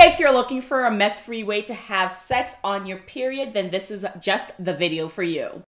If you're looking for a mess-free way to have sex on your period, then this is just the video for you.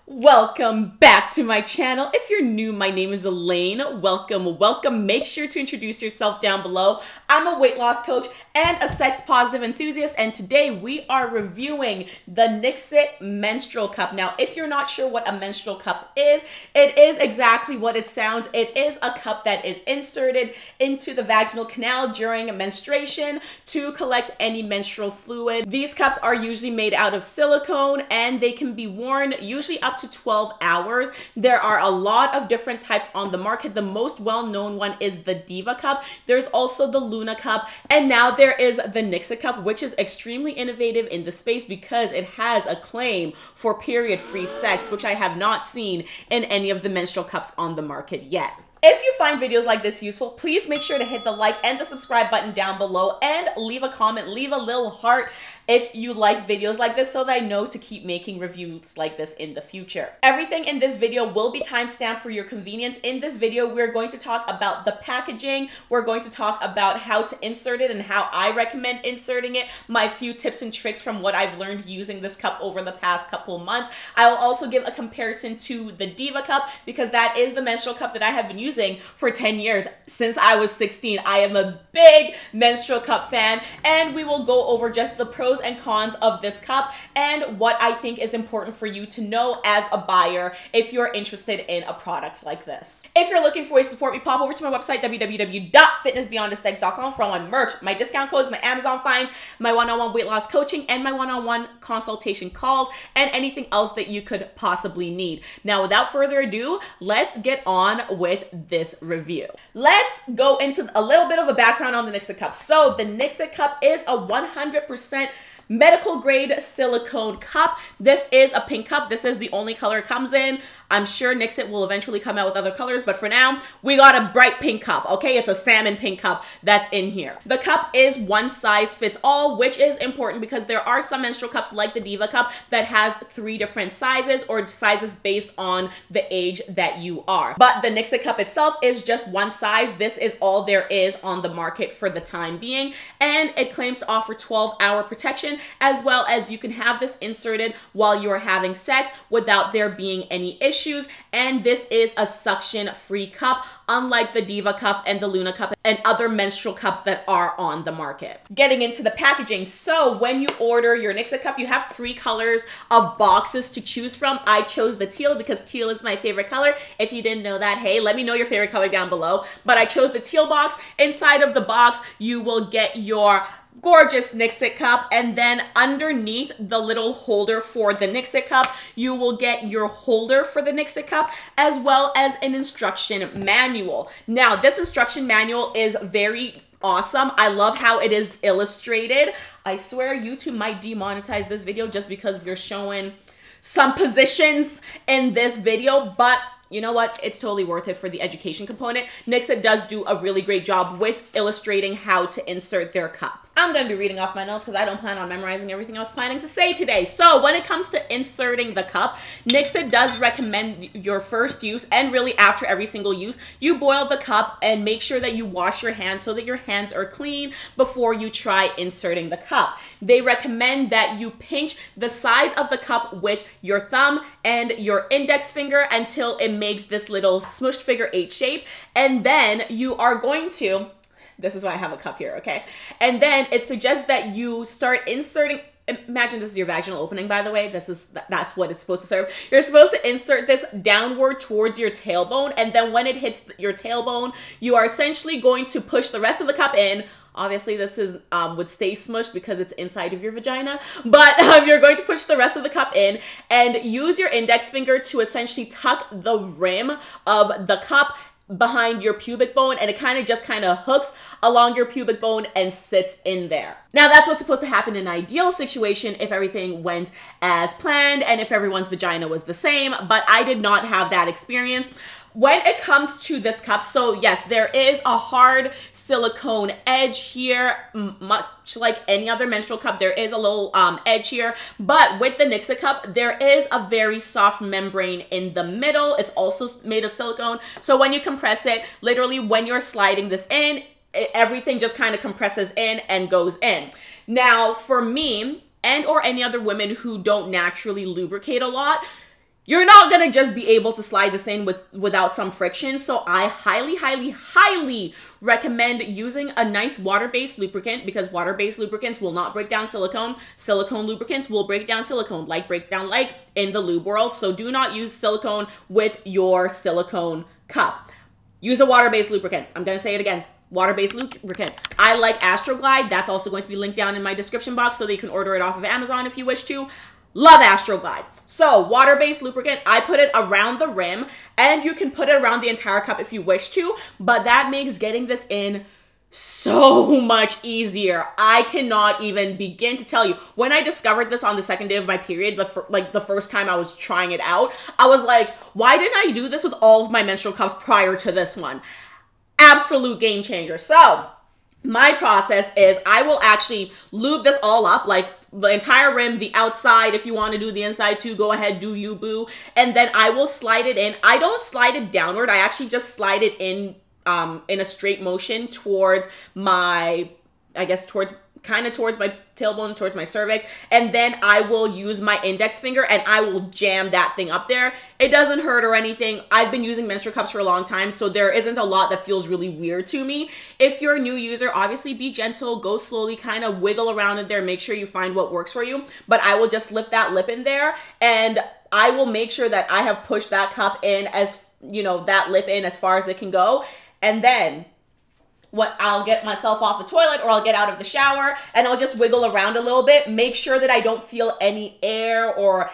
Welcome back to my channel. If you're new, my name is Elaine. Welcome. Make sure to introduce yourself down below. I'm a weight loss coach and a sex positive enthusiast, and today we are reviewing the NIXIT menstrual cup. Now, if you're not sure what a menstrual cup is, it is exactly what it sounds. It is a cup that is inserted into the vaginal canal during menstruation to collect any menstrual fluid. These cups are usually made out of silicone and they can be worn usually up to 12 hours. There are a lot of different types on the market. The most well-known one is the Diva cup. There's also the Luna cup, and now there is the NIXIT cup, which is extremely innovative in the space because it has a claim for period-free sex, which I have not seen in any of the menstrual cups on the market yet. If you find videos like this useful, please make sure to hit the like and the subscribe button down below and leave a comment, leave a little heart if you like videos like this so that I know to keep making reviews like this in the future. Everything in this video will be timestamped for your convenience. In this video, we're going to talk about the packaging. We're going to talk about how to insert it and how I recommend inserting it, my few tips and tricks from what I've learned using this cup over the past couple months. I will also give a comparison to the Diva cup because that is the menstrual cup that I have been using for 10 years. Since I was 16, I am a big menstrual cup fan, and we will go over just the pros and cons of this cup and what I think is important for you to know as a buyer if you're interested in a product like this. If you're looking for ways to support me, pop over to my website, www.fitnessbeyondesthegs.com, for all my merch, my discount codes, my Amazon finds, my one-on-one weight loss coaching, and my one-on-one consultation calls, and anything else that you could possibly need. Now, without further ado, let's get on with this review. Let's go into a little bit of a background on the NIXIT cup. So the NIXIT cup is a 100% medical grade silicone cup. This is a pink cup. This is the only color it comes in. I'm sure NIXIT will eventually come out with other colors, but for now, we got a bright pink cup, okay? It's a salmon pink cup that's in here. The cup is one size fits all, which is important because there are some menstrual cups like the Diva cup that have 3 different sizes or sizes based on the age that you are. But the NIXIT cup itself is just one size. This is all there is on the market for the time being, and it claims to offer 12-hour protection, as well as you can have this inserted while you are having sex without there being any issues. And this is a suction-free cup, unlike the Diva cup and the Luna cup and other menstrual cups that are on the market. Getting into the packaging. So when you order your NIXIT cup, you have 3 colors of boxes to choose from. I chose the teal because teal is my favorite color. If you didn't know that, hey, let me know your favorite color down below. But I chose the teal box. Inside of the box, you will get your gorgeous NIXIT cup, and then underneath the little holder for the NIXIT cup, you will get your holder for the NIXIT cup, as well as an instruction manual. Now, this instruction manual is very awesome. I love how it is illustrated. I swear YouTube might demonetize this video just because we're showing some positions in this video, but you know what? It's totally worth it for the education component. NIXIT does do a really great job with illustrating how to insert their cup. I'm going to be reading off my notes because I don't plan on memorizing everything I was planning to say today. So when it comes to inserting the cup, NIXIT does recommend your first use, and really after every single use, you boil the cup and make sure that you wash your hands so that your hands are clean before you try inserting the cup. They recommend that you pinch the sides of the cup with your thumb and your index finger until it makes this little smushed figure 8 shape, and then you are going to, this is why I have a cup here, okay? And then it suggests that you start inserting, imagine this is your vaginal opening, by the way. That's what it's supposed to serve. You're supposed to insert this downward towards your tailbone, and then when it hits your tailbone, you are essentially going to push the rest of the cup in. Obviously, this is would stay smushed because it's inside of your vagina, but you're going to push the rest of the cup in and use your index finger to essentially tuck the rim of the cup behind your pubic bone, and it kind of hooks along your pubic bone and sits in there. Now, that's what's supposed to happen in an ideal situation if everything went as planned and if everyone's vagina was the same, but I did not have that experience. when it comes to this cup, so yes, there is a hard silicone edge here, much like any other menstrual cup, there is a little edge here, but with the NIXIT cup, there is a very soft membrane in the middle. It's also made of silicone, so when you compress it, literally when you're sliding this in, everything just kind of compresses in and goes in. Now, for me, and or any other women who don't naturally lubricate a lot, you're not gonna just be able to slide this in without some friction. So I highly, highly, highly recommend using a nice water-based lubricant, because water-based lubricants will not break down silicone. Silicone lubricants will break down silicone. Like breaks down like in the lube world. So do not use silicone with your silicone cup. Use a water-based lubricant. I'm gonna say it again. Water-based lubricant. I like Astroglide. That's also going to be linked down in my description box so that you can order it off of Amazon if you wish to. Love Astroglide. So water-based lubricant, I put it around the rim, and you can put it around the entire cup if you wish to, but that makes getting this in so much easier. I cannot even begin to tell you. When I discovered this on the second day of my period, the first time I was trying it out, I was like, why didn't I do this with all of my menstrual cups prior to this one? Absolute game changer. So my process is I will actually lube this all up, like the entire rim, the outside. If you want to do the inside too, go ahead, do you, boo. And then I will slide it in. I don't slide it downward. I actually just slide it in a straight motion towards my, I guess, towards my tailbone, towards my cervix, and then I will use my index finger and I will jam that thing up there. It doesn't hurt or anything. I've been using menstrual cups for a long time, so there isn't a lot that feels really weird to me. If you're a new user, obviously be gentle, go slowly, kind of wiggle around in there, make sure you find what works for you, but I will just lift that lip in there, and I will make sure that I have pushed that cup in as, you know, that lip in as far as it can go, and then I'll get myself off the toilet or I'll get out of the shower and I'll just wiggle around a little bit, make sure that I don't feel any air or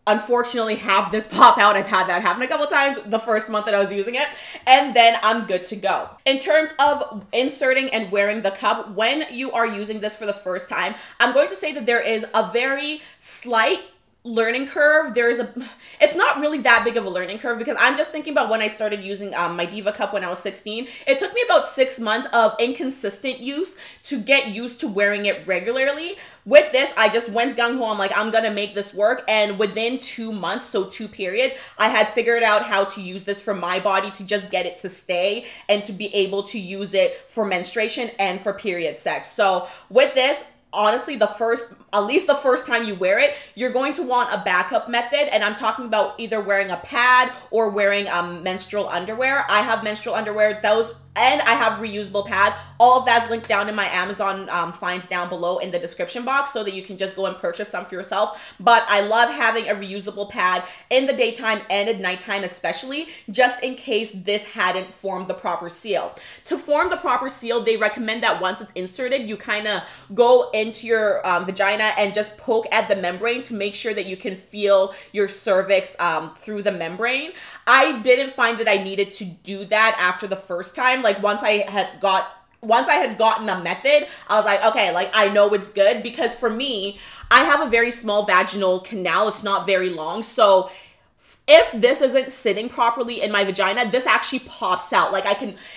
unfortunately have this pop out. I've had that happen a couple times the first month that I was using it, and then I'm good to go. In terms of inserting and wearing the cup, when you are using this for the first time, I'm going to say that there is a very slight learning curve. It's not really that big of a learning curve, because I'm just thinking about when I started using my Diva cup when I was 16. It took me about 6 months of inconsistent use to get used to wearing it regularly. With this, I just went gung-ho. I'm like, I'm gonna make this work, and within 2 months, so 2 periods, I had figured out how to use this for my body to just get it to stay and to be able to use it for menstruation and for period sex. So with this, honestly, at least the first time you wear it, you're going to want a backup method, and I'm talking about either wearing a pad or wearing menstrual underwear. I have menstrual underwear, and I have reusable pads. All of that's linked down in my Amazon finds down below in the description box so that you can just go and purchase some for yourself. But I love having a reusable pad in the daytime and at nighttime especially, just in case this hadn't formed the proper seal. To form the proper seal, they recommend that once it's inserted, you kind of go into your vagina and just poke at the membrane to make sure that you can feel your cervix through the membrane. I didn't find that I needed to do that after the first time. Like once I had gotten a method, I was like, okay, like I know it's good, because for me, I have a very small vaginal canal. It's not very long. So if this isn't sitting properly in my vagina, this actually pops out. Like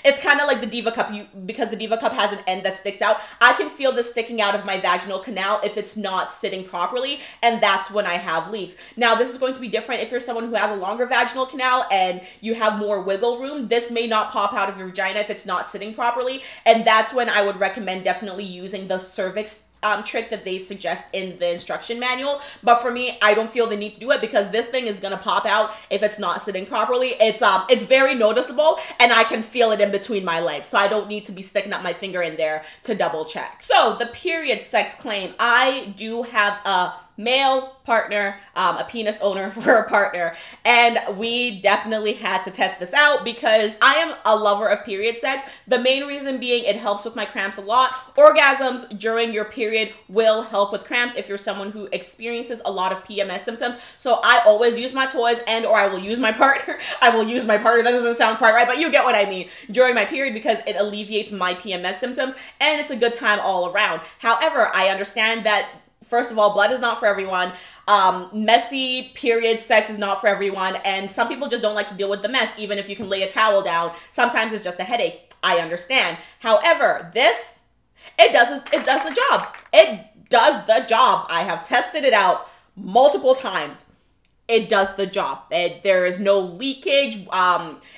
it's kind of like the Diva cup, because the Diva cup has an end that sticks out. I can feel this sticking out of my vaginal canal if it's not sitting properly, and that's when I have leaks. Now, this is going to be different if you're someone who has a longer vaginal canal and you have more wiggle room. This may not pop out of your vagina if it's not sitting properly, and that's when I would recommend definitely using the cervix trick that they suggest in the instruction manual. But for me, I don't feel the need to do it, because this thing is gonna pop out if it's not sitting properly. It's very noticeable, and I can feel it in between my legs, so I don't need to be sticking up my finger in there to double check. So the period sex claim, I do have a male partner, a penis owner for a partner, and we definitely had to test this out because I am a lover of period sex. The main reason being it helps with my cramps a lot. Orgasms during your period will help with cramps if you're someone who experiences a lot of PMS symptoms. So I always use my toys, and or I will use my partner. I will use my partner. That doesn't sound quite right, but you get what I mean, during my period, because it alleviates my PMS symptoms and it's a good time all around. However, I understand that, first of all, blood is not for everyone. Messy period sex is not for everyone, and some people just don't like to deal with the mess. Even if you can lay a towel down, sometimes it's just a headache. I understand. However, it does the job. It does the job. I have tested it out multiple times. It does the job. There is no leakage.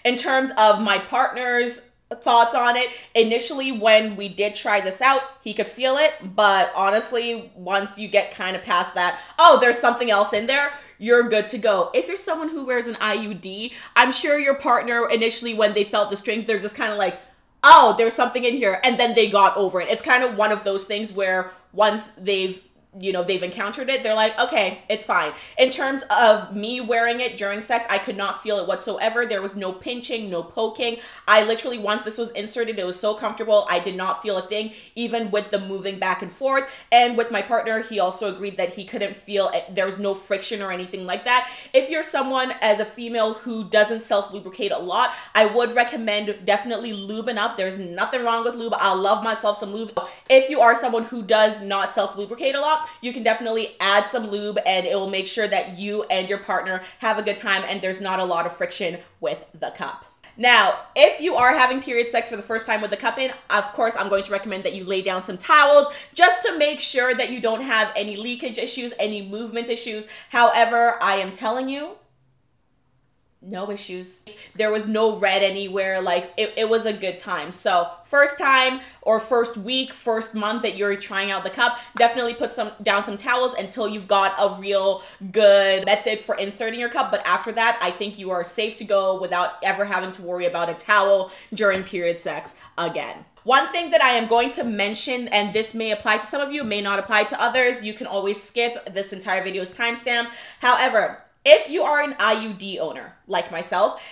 In terms of my partner's thoughts on it, initially when we did try this out, he could feel it, but honestly, once you get kind of past that, oh, there's something else in there, you're good to go. If you're someone who wears an IUD, I'm sure your partner initially, when they felt the strings, they're just kind of like, oh, there's something in here, and then they got over it. It's kind of one of those things where once they've encountered it, they're like, okay, it's fine. In terms of me wearing it during sex, I could not feel it whatsoever. There was no pinching, no poking. I literally, once this was inserted, it was so comfortable. I did not feel a thing, even with the moving back and forth. And with my partner, he also agreed that he couldn't feel it. There was no friction or anything like that. If you're someone as a female who doesn't self-lubricate a lot, I would recommend definitely lubing up. There's nothing wrong with lube. I love myself some lube. If you are someone who does not self-lubricate a lot, you can definitely add some lube, and it will make sure that you and your partner have a good time and there's not a lot of friction with the cup. Now, if you are having period sex for the first time with the cup in, of course, I'm going to recommend that you lay down some towels just to make sure that you don't have any leakage issues, any movement issues. However, I am telling you, no issues. There was no red anywhere. Like it was a good time. So first time or first week, first month that you're trying out the cup, definitely put down some towels until you've got a real good method for inserting your cup. But after that, I think you are safe to go without ever having to worry about a towel during period sex again. One thing that I am going to mention, and this may apply to some of you, may not apply to others, you can always skip. This entire video is timestamped. However, if you are an IUD owner, like myself,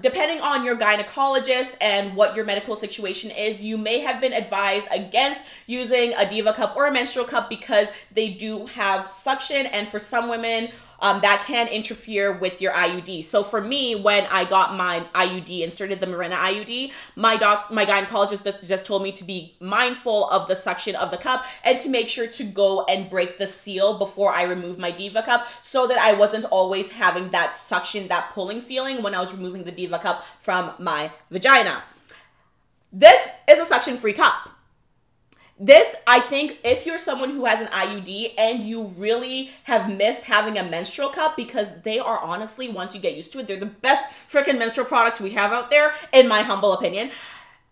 depending on your gynecologist and what your medical situation is, you may have been advised against using a Diva cup or a menstrual cup because they do have suction, and for some women, that can interfere with your IUD. So for me, when I got my IUD, inserted the Mirena IUD, my gynecologist just told me to be mindful of the suction of the cup and to make sure to go and break the seal before I remove my Diva cup, so that I wasn't always having that suction, that pulling feeling when I was removing the Diva cup from my vagina. This is a suction-free cup. This, I think, if you're someone who has an IUD and you really have missed having a menstrual cup, because they are honestly, once you get used to it, they're the best freaking menstrual products we have out there, in my humble opinion.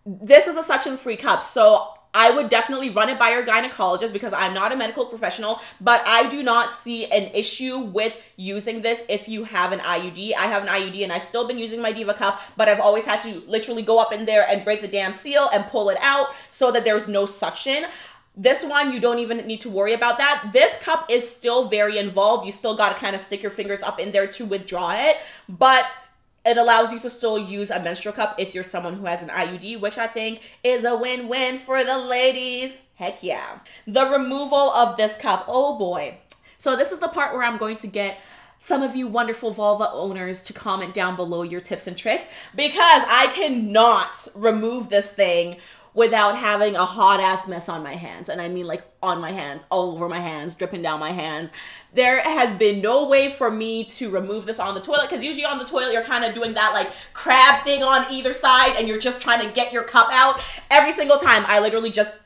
This is a suction-free cup, so I would definitely run it by your gynecologist, because I'm not a medical professional, but I do not see an issue with using this if you have an IUD. I have an IUD and I've still been using my Diva cup, but I've always had to literally go up in there and break the damn seal and pull it out so that there's no suction. This one, you don't even need to worry about that. This cup is still very involved. You still got to kind of stick your fingers up in there to withdraw it, but it allows you to still use a menstrual cup if you're someone who has an IUD, which I think is a win-win for the ladies. Heck yeah. The removal of this cup, oh boy. So this is the part where I'm going to get some of you wonderful vulva owners to comment down below your tips and tricks, because I cannot remove this thing without having a hot ass mess on my hands. And I mean like on my hands, all over my hands, dripping down my hands. There has been no way for me to remove this on the toilet, because usually on the toilet you're kind of doing that like crab thing on either side and you're just trying to get your cup out. Every single time I literally just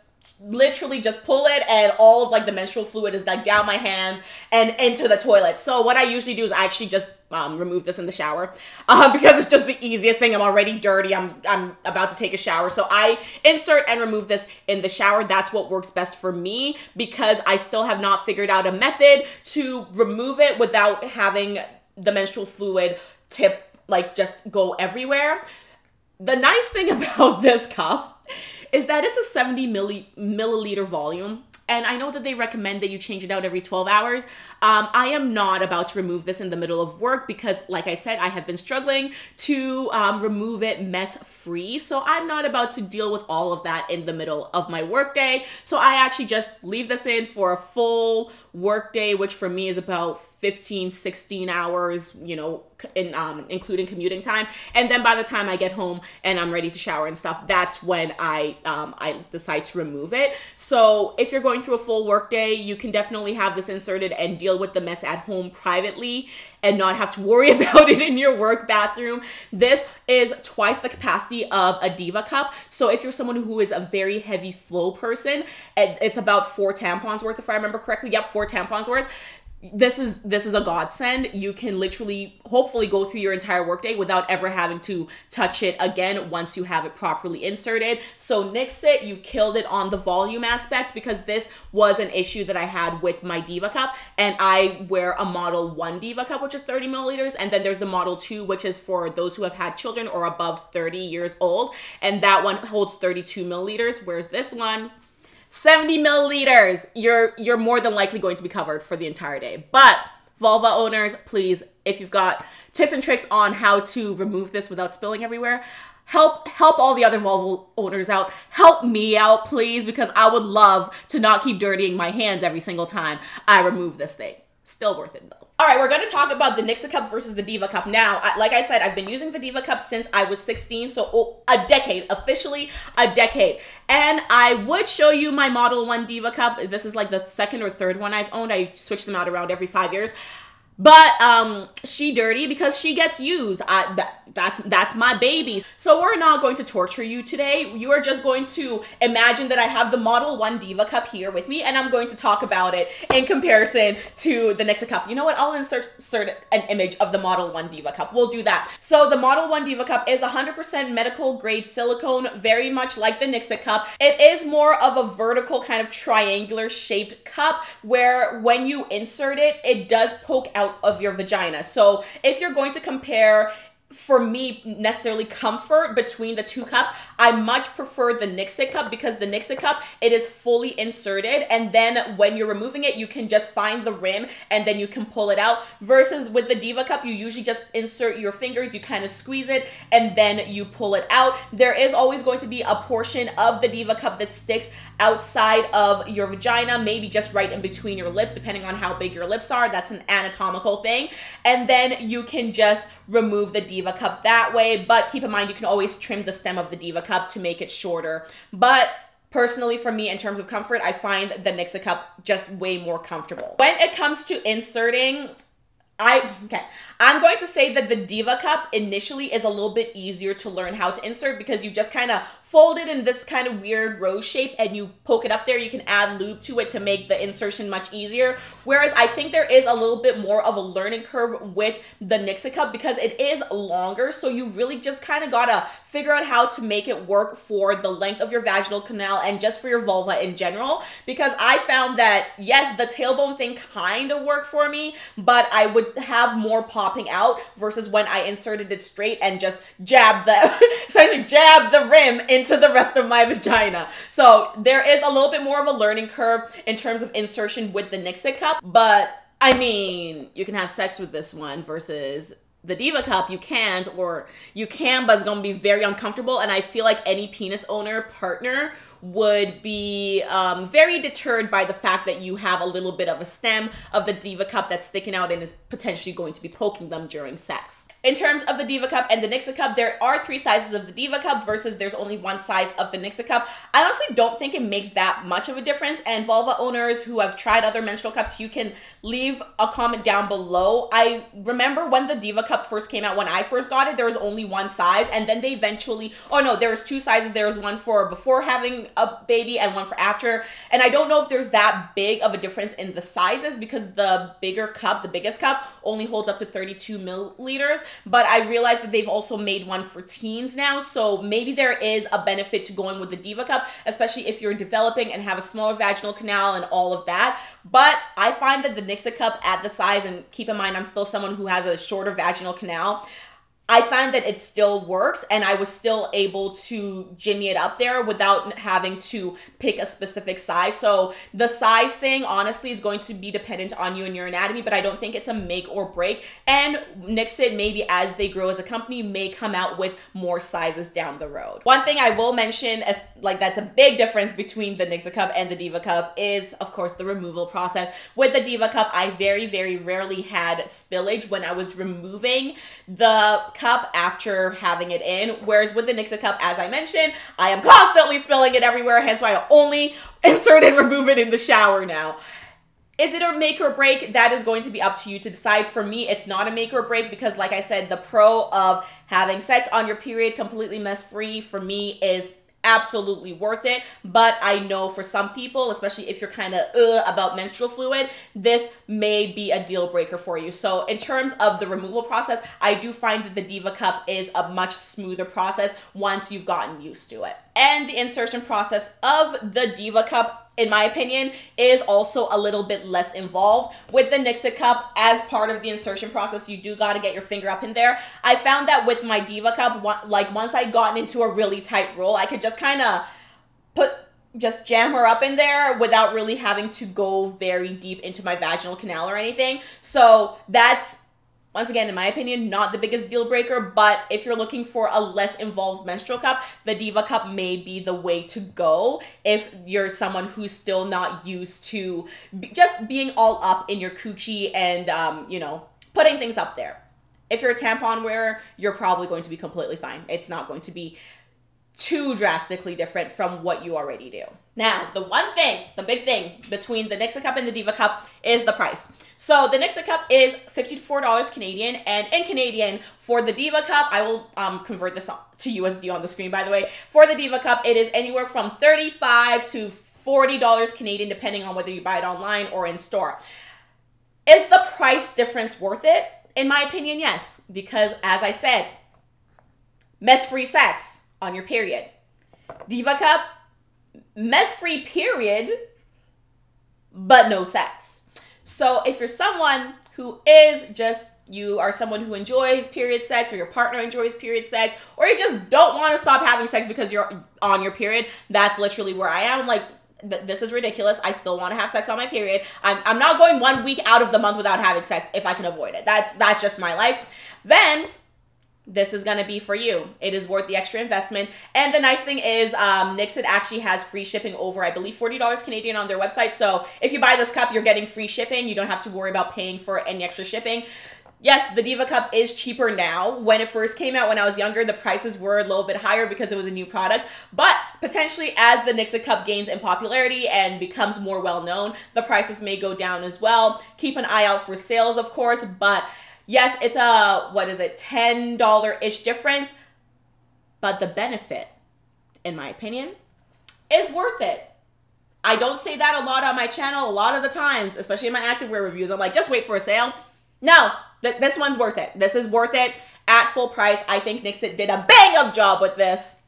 pull it, and all of like the menstrual fluid is like down my hands and into the toilet. So what I usually do is I actually just remove this in the shower, because it's just the easiest thing. I'm already dirty. I'm about to take a shower, so I insert and remove this in the shower. That's what works best for me, because I still have not figured out a method to remove it without having the menstrual fluid tip like just go everywhere. The nice thing about this cup is that it's a 70 milliliter volume. And I know that they recommend that you change it out every 12 hours. I am not about to remove this in the middle of work, because like I said, I have been struggling to remove it mess-free. So I'm not about to deal with all of that in the middle of my workday. So I actually just leave this in for a full workday, which for me is about 15, 16 hours, you know, including commuting time. And then by the time I get home and I'm ready to shower and stuff, that's when I decide to remove it. So if you're going through a full workday, you can definitely have this inserted and deal with the mess at home privately and not have to worry about it in your work bathroom. This is twice the capacity of a Diva cup. So if you're someone who is a very heavy flow person, and it's about 4 tampons worth, if I remember correctly. Yep, 4 tampons worth. This is a godsend. You can literally, hopefully, go through your entire workday without ever having to touch it again once you have it properly inserted. So NIXIT, you killed it on the volume aspect, because this was an issue that I had with my Diva cup, and I wear a Model 1 Diva cup, which is 30 milliliters, and then there's the Model 2, which is for those who have had children or above 30 years old, and that one holds 32 milliliters, whereas this one, 70 milliliters. You're more than likely going to be covered for the entire day. But vulva owners, please, if you've got tips and tricks on how to remove this without spilling everywhere, help all the other vulva owners out. Help me out, please, because I would love to not keep dirtying my hands every single time I remove this thing. Still worth it though. All right, we're going to talk about the NIXIT cup versus the Diva cup. Now, like I said, I've been using the Diva cup since I was 16, so a decade, officially a decade. And I would show you my Model 1 Diva cup. This is like the 2nd or 3rd one I've owned. I switch them out around every 5 years. But she dirty because she gets used. That's my baby. So we're not going to torture you today. You are just going to imagine that I have the Model 1 Diva cup here with me, and I'm going to talk about it in comparison to the NIXIT cup. You know what? I'll insert an image of the Model 1 Diva cup. We'll do that. So the Model 1 Diva cup is 100% medical grade silicone, very much like the NIXIT cup. It is more of a vertical kind of triangular shaped cup where when you insert it, it does poke out of your vagina. So if you're going to compare, for me, necessarily comfort between the two cups, I much prefer the NIXIT cup, because the NIXIT cup, it is fully inserted, and then when you're removing it, you can just find the rim and then you can pull it out, versus with the Diva cup, you usually just insert your fingers, you kind of squeeze it, and then you pull it out. There is always going to be a portion of the Diva cup that sticks outside of your vagina, maybe just right in between your lips, depending on how big your lips are. That's an anatomical thing. And then you can just remove the Diva cup that way, but keep in mind you can always trim the stem of the Diva cup to make it shorter. But personally, for me, in terms of comfort, I find the NIXIT cup just way more comfortable. When it comes to inserting, I'm going to say that the Diva cup initially is a little bit easier to learn how to insert, because you just kind of fold it in this kind of weird rose shape and you poke it up there. You can add lube to it to make the insertion much easier. Whereas I think there is a little bit more of a learning curve with the NIXIT cup, because it is longer. So you really just kind of gotta figure out how to make it work for the length of your vaginal canal and just for your vulva in general. Because I found that, yes, the tailbone thing kind of worked for me, but I would have more popping out versus when I inserted it straight and just jabbed essentially jabbed the rim into the rest of my vagina. So there is a little bit more of a learning curve in terms of insertion with the NIXIT cup, but I mean, you can have sex with this one versus the Diva cup. You can't, or you can, but it's gonna be very uncomfortable. And I feel like any penis owner partner would be very deterred by the fact that you have a little bit of a stem of the Diva cup that's sticking out and is potentially going to be poking them during sex. In terms of the Diva cup and the NIXIT cup, there are 3 sizes of the Diva cup versus there's only 1 size of the NIXIT cup. I honestly don't think it makes that much of a difference, and vulva owners who have tried other menstrual cups, you can leave a comment down below. I remember when the Diva cup first came out, when I first got it, there was only 1 size, and then they eventually, oh no, there was 2 sizes. There was one for before having a baby and one for after, and I don't know if there's that big of a difference in the sizes, because the bigger cup, the biggest cup, only holds up to 32 milliliters, but I realized that they've also made one for teens now, so maybe there is a benefit to going with the Diva cup, especially if you're developing and have a smaller vaginal canal and all of that. But I find that the NIXIT cup at the size, and keep in mind I'm still someone who has a shorter vaginal canal, I find that it still works, and I was still able to jimmy it up there without having to pick a specific size. So the size thing, honestly, is going to be dependent on you and your anatomy, but I don't think it's a make or break. And NIXIT, maybe as they grow as a company, may come out with more sizes down the road. One thing I will mention, as like that's a big difference between the NIXIT cup and the Diva cup, is of course the removal process. With the Diva cup, I very, very rarely had spillage when I was removing the cup after having it in. Whereas with the NIXIT cup, as I mentioned, I am constantly spilling it everywhere, hence why I only insert and remove it in the shower now. Is it a make or break? That is going to be up to you to decide. For me, it's not a make or break because, like I said, the pro of having sex on your period completely mess-free for me is absolutely worth it. But I know for some people, especially if you're kind of about menstrual fluid, this may be a deal breaker for you. So in terms of the removal process, I do find that the Diva cup is a much smoother process once you've gotten used to it. And the insertion process of the Diva cup, in my opinion, is also a little bit less involved. With the NIXIT cup, as part of the insertion process, you do got to get your finger up in there. I found that with my Diva cup, like once I'd gotten into a really tight roll, I could just kind of just jam her up in there without really having to go very deep into my vaginal canal or anything. So that's, once again, in my opinion, not the biggest deal breaker, but if you're looking for a less involved menstrual cup, the Diva cup may be the way to go if you're someone who's still not used to just being all up in your coochie and, you know, putting things up there. If you're a tampon wearer, you're probably going to be completely fine. It's not going to be too drastically different from what you already do. Now, the one thing, the big thing between the NIXIT cup and the Diva cup is the price. So the NIXIT cup is $54 Canadian, and in Canadian, for the Diva cup, I will convert this to USD on the screen, by the way. For the Diva cup, it is anywhere from $35 to $40 Canadian, depending on whether you buy it online or in store. Is the price difference worth it? In my opinion, yes, because as I said, mess-free sex on your period. Diva cup, mess-free period, but no sex. So if you're someone who is just, you are someone who enjoys period sex, or your partner enjoys period sex, or you just don't want to stop having sex because you're on your period, that's literally where I am. Like, this is ridiculous. I still want to have sex on my period. I'm not going 1 week out of the month without having sex if I can avoid it. That's just my life. Then this is going to be for you. It is worth the extra investment. And the nice thing is NIXIT actually has free shipping over, I believe, $40 Canadian on their website. So if you buy this cup, you're getting free shipping. You don't have to worry about paying for any extra shipping. Yes, the Diva cup is cheaper now. When it first came out when I was younger, the prices were a little bit higher because it was a new product. But potentially as the NIXIT cup gains in popularity and becomes more well-known, the prices may go down as well. Keep an eye out for sales, of course, but yes, it's a, what is it, $10-ish difference, but the benefit, in my opinion, is worth it. I don't say that a lot on my channel. A lot of the times, especially in my activewear reviews, I'm like, just wait for a sale. No, this one's worth it. This is worth it at full price. I think NIXIT did a bang-up job with this.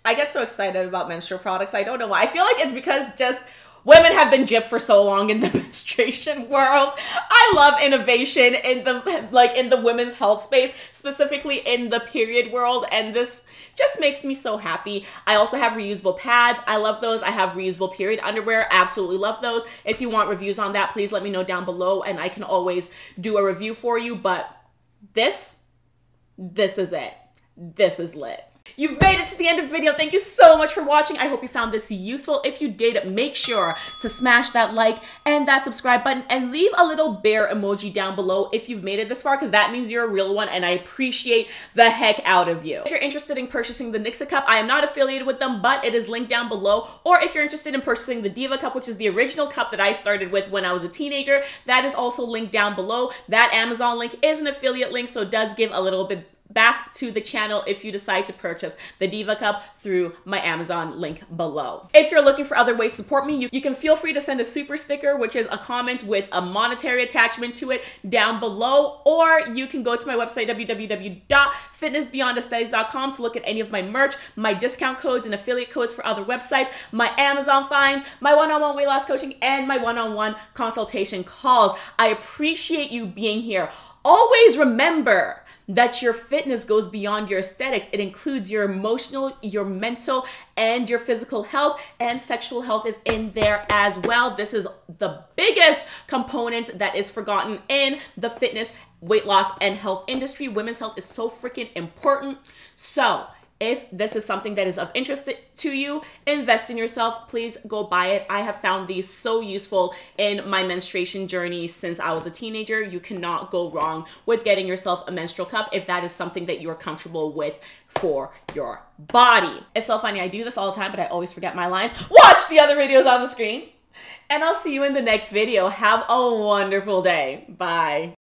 I get so excited about menstrual products. I don't know why. I feel like it's because just women have been gypped for so long in the menstruation world. I love innovation in the women's health space, specifically in the period world, and this just makes me so happy. I also have reusable pads. I love those. I have reusable period underwear. Absolutely love those. If you want reviews on that, please let me know down below and I can always do a review for you. But this is it. This is lit. You've made it to the end of the video. Thank you so much for watching. I hope you found this useful. If you did, make sure to smash that like and that subscribe button and leave a little bear emoji down below if you've made it this far, because that means you're a real one and I appreciate the heck out of you. If you're interested in purchasing the NIXIT cup, I am not affiliated with them, but it is linked down below. Or if you're interested in purchasing the Diva cup, which is the original cup that I started with when I was a teenager, that is also linked down below. That Amazon link is an affiliate link, so it does give a little bit back to the channel if you decide to purchase the Diva cup through my Amazon link below. If you're looking for other ways to support me, you can feel free to send a super sticker, which is a comment with a monetary attachment to it, down below, or you can go to my website www.fitnessbeyondaesthetics.com to look at any of my merch, my discount codes and affiliate codes for other websites, my Amazon finds, my one-on-one weight loss coaching, and my one-on-one consultation calls. I appreciate you being here. Always remember that your fitness goes beyond your aesthetics. It includes your emotional, your mental, and your physical health, and sexual health is in there as well. This is the biggest component that is forgotten in the fitness, weight loss, and health industry. Women's health is so freaking important. So If this is something that is of interest to you, invest in yourself. Please go buy it. I have found these so useful in my menstruation journey since I was a teenager. You cannot go wrong with getting yourself a menstrual cup if that is something that you're comfortable with for your body. It's so funny. I do this all the time, but I always forget my lines. Watch the other videos on the screen, and I'll see you in the next video. Have a wonderful day. Bye.